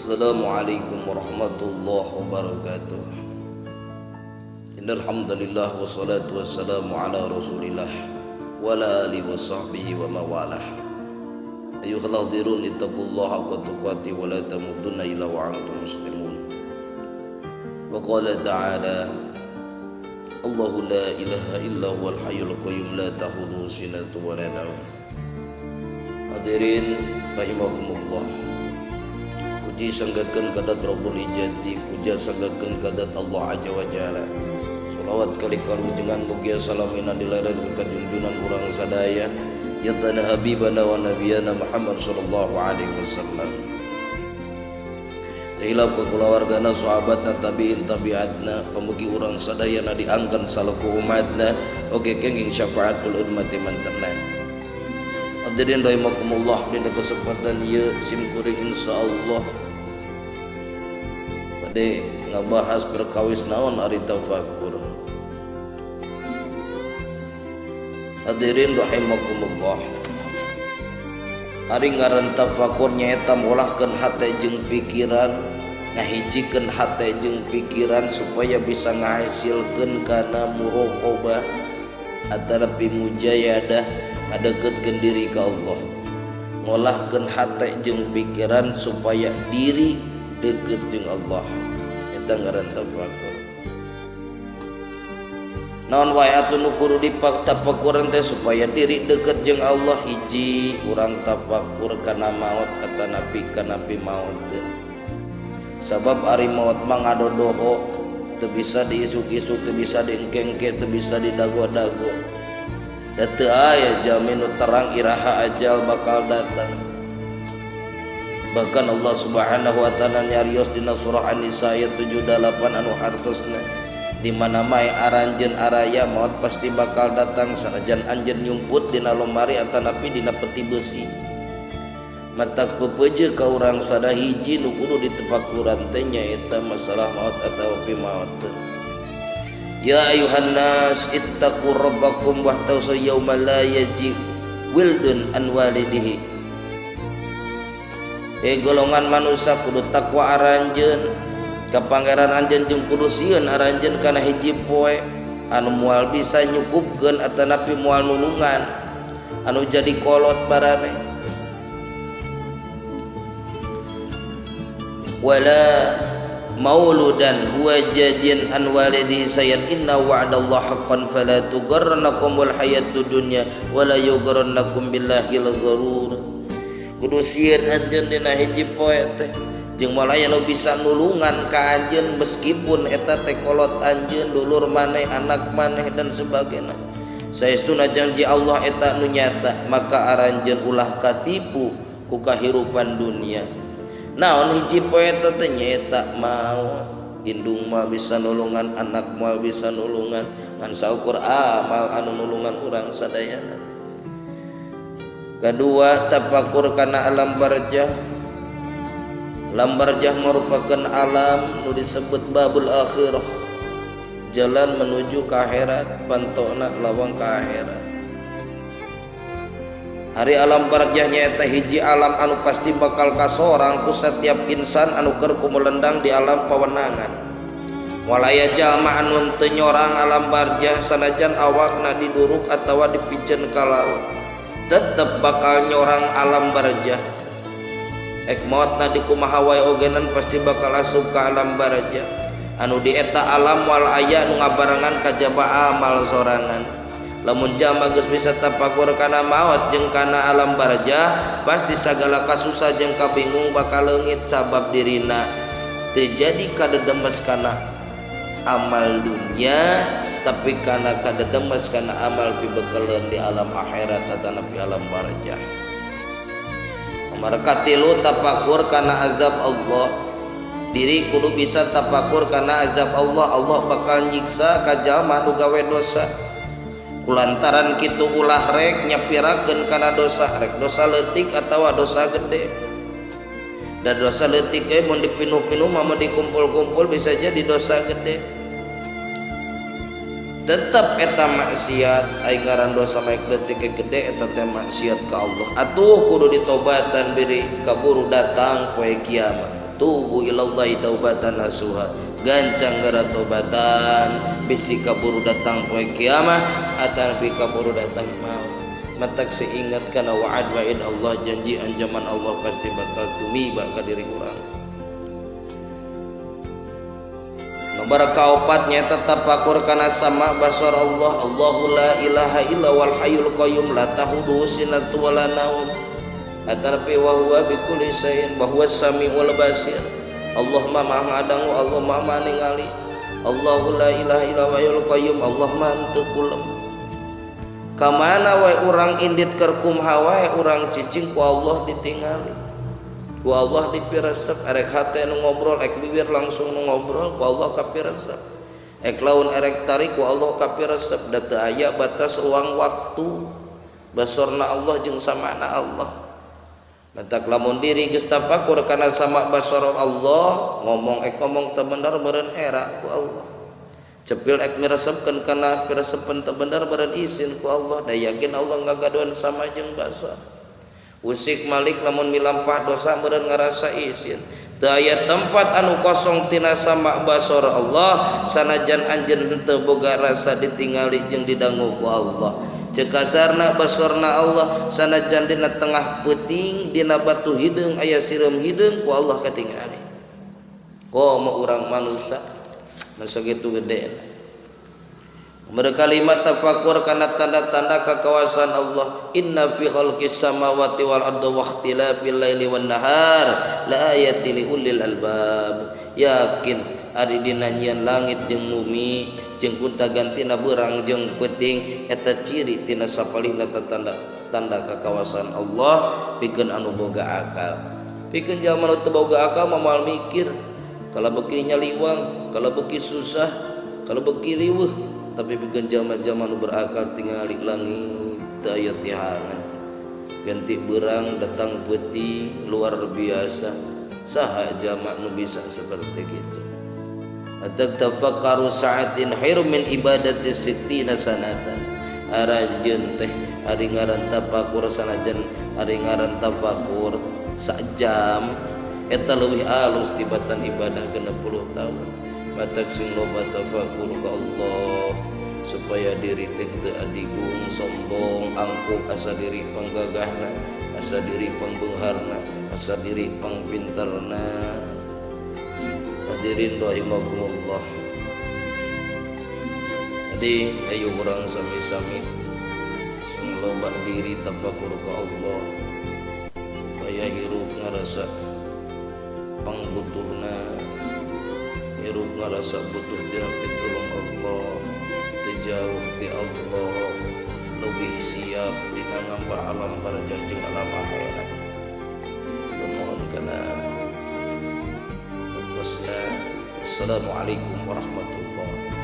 Assalamualaikum warahmatullahi wabarakatuh. Innal hamdalillah wassalatu wassalamu ala Rasulillah wa ala alihi wa sahbihi wa mawalah. Ayyuhal hadirun ittaqullaha haqqa tuqatih wa la tamutunna illa wa antum muslimun. Wa qala ta'ala Allahu la ilaha illa huwal hayyul qayyum la ta'khudhuhu sinatun wa la nawm. Hadirin rahimakumullah. Puji sanggakeun kadat Rabbul Ijati, puja sanggakeun kadat Allah Azza wa Jalla. Shalawat kali kalujengan mugia salamina dilareun ka junjunan urang sadaya ya tanah habibana wa nabiyana Muhammad sallallahu alaihi wasallam. Hilap ka kulawargana sahabatna tabiin tabiatna pamugi urang sadayana diangkan salaku umatna oge kenging syafaatul ummati mantenna. Hadirin rahimakumullah, dina kesempatan ieu simkuring insyaallah bade ngabahas perkawis naon ari tafakur. Hadirin rahimakumullah, ari ngaran tafakur nyaeta molahkeun hate jeung pikiran, ngahijikeun hate jeung pikiran supaya bisa ngahasilkeun kana muraqabah atarapi mujayadah ngadeukkeun diri ka Allah. Ngolahkeun hate jeung pikiran supaya diri deukeut jeung Allah. Eta ngaran tafakur. Naon wae atuh nu kudu ditafakuran teh supaya diri deukeut jeung Allah. Hiji, urang tafakur kana maot atanapi kana pi maot teh. Sabab ari maot mah ngadodoho, teu bisa diisuk-isuk, teu bisa diengkengke, teu bisa didago-dago. Da teu aya jamin nu terang iraha ajal bakal datang. Bahkan Allah Subhanahu wa taala nyarios dina surah An-Nisa ayat 78 anu hartosna, di mana mae aranjeun araya maut pasti bakal datang sanajan anjeun nyumput dina lomari atanapi dina peti besi. Matak peupeuje ka urang sada hiji nu kudu ditafakuran teh nyaeta masalah maut atawa pi maut. Ya ayuhan nas ittaqu rabbakum wahtausu yaumal la yaji wildun an walidihi. Golongan manusia kudu takwa aranjeun ka pangeran anjeun jeung kudu sieun aranjeun kana hiji poe anu moal bisa nyukupkeun atanapi moal nulungan anu jadi kolot barane. Wala mauludan huwa jajin an walidihi sayan inna wa'dallahi haqqan fala tugharrannakumul hayatud dunya wala yugharrannakum billahil gharur. Kudu sieun anjeun dina hiji poe teh jeung moal aya nu bisa nulungan ka anjeun meskipun eta teh kolot anjeun, dulur maneh, anak maneh dan sebagainya. Saestuna janji Allah eta nu nyata, maka aranjeun ulah katipu ku kahirupan dunia. Naon hiji poe eta teh nyaeta maut. Indung mah bisa nulungan, anak mah bisa nulungan, ngan saukur amal anu nulungan urang sadayana. Kedua, tafakur kana alam barjah. Alam barjah merupakan alam nu disebut babul akhirah, jalan menuju ke akhirat, pantona lawang ke akhirat. Hari alam barjah nyaeta hiji alam anu pasti bakal kasorang ku setiap insan anu keur kumelendang di alam pawenangan. Walaya jalma anu teu nyorang alam barjah sanajan awakna diduruk atawa dipiceun ka laut, tetep bakal nyorang alam barjah. Ek mautna di kumaha wae ogenan pasti bakal asup ka alam barjah. Anu di eta alam wal aya nu ngabarengan kajaba amal sorangan. Lamun jalma geus bisa tafakur kana maut jeung kana alam barjah, pasti sagala kasusah jeung kabingung bakal leungit sabab dirina teu jadi kadedemes kana amal dunia, tapi kana kadedemes kana amal pibekeleun di alam akhirat atanapi alam barjah. Marka tilu, tafakur kana azab Allah. Diri kudu bisa tafakur kana azab Allah. Allah bakal nyiksa ka jalma nu gawe dosa. Kulantaran kitu ulah rek nyapirakeun kana dosa, rek dosa leutik atawa dosa gede. Dan dosa leutik ge mun dipinuh-pinuh mah dikumpul-kumpul bisa jadi dosa gede. Tetap eta maksiat aya ngaran dosa maek leutik gede eta teh maksiat ka Allah. Atuh kudu ditobatan biri kaburu datang poe kiamat. tubu ilallahi taubatan nasuha gancang gara taubatan bisi kaburu datang poe kiamah atapi kaburu datang maut matak seingat kana wa'ad wa'id Allah janji anjaman Allah pasti bakal tumiba ka diri urang. Nomor kaopatnya tetap pakur kana sama basar Allah. Allahu la ilaha illa wal hayyul qayyum la tahuduhu sinatun wa la naum atarfi wa huwa bikulli syai'in wa huwas samiul basir. Allahumma ma'adangu Allahumma maningali Allahu la ilaha illa wal qayyum Allahumma antukulum kamana wae urang indit kerkum hawae urang cicing ku Allah ditingali ku Allah dipiresep erek hate nu ngobrol ek bibir langsung nu ngobrol ku Allah kapiresep ek laun erek tarik ku Allah kapiresep da teu aya batas ruang waktu basorna Allah jeung samana Allah. Matak lamun diri geus tafakur kana sama basar Allah ngomong ek ngomong teu bener meureun era ku Allah cepil ek miresepkeun kana piresepen teu bener meureun izin ku Allah da yakin Allah ngagaduhan sama jeung basar. Usik malik lamun milampah dosa meureun ngarasa izin teu aya tempat anu kosong tina sama basar Allah sanajan anjeun teu boga rasa ditingali jeung didangu ku Allah. Cek kasarna basarna Allah sanajan dina tengah peuting dina batu hideung aya sireum hideung ku Allah katingali. Komo urang manusia masa gitu gede. Berkalimat tafakur kana tanda-tanda kekawasan Allah. Inna fi khalqis samawati wal ardi wa ikhtilafil laili wan nahar la ayatin li ulil albab. Yakin ari dina nyieun langit jeung bumi jeung kunta gantina beurang jeung peuting eta ciri tina sapalihna tanda kekawasan Allah pikeun anu boga akal. Pikeun jalma anu teu boga akal moal mikir kalau beuki nyaliwang, kalau beuki susah, kalau beuki riweuh, tapi pikeun jalma-jalma anu berakal tingali langit teu aya tihangan. Ganti beurang datang peuting luar biasa. Saha jalma nu bisa seperti itu. Tafakkaru sa'atin khairum min ibadati sittina sanatan. Aranjeun teh ari ngaran tafakur sanajan ari ngaran tafakur sajam eta leuwih alus tibatan ibadah 60 tahun. Matak sing loba tafakur ka Allah supaya diri teh teu adigung sombong angkuh asa diri panggagahna asa diri pangbeungharna asa diri pangpinterna. Hadirin rahimakumullah. Jadi ayo urang sami-sami sing loba diri tafakur ka Allah supaya hirup ngarasa pangbutuhna hirup ngarasa butuh tina pitulung Allah tejauh ti Allah lebih siap dina ngambah alam barzakh jeung alam akhirat. Mohon kana Assalamualaikum warahmatullahi wabarakatuh.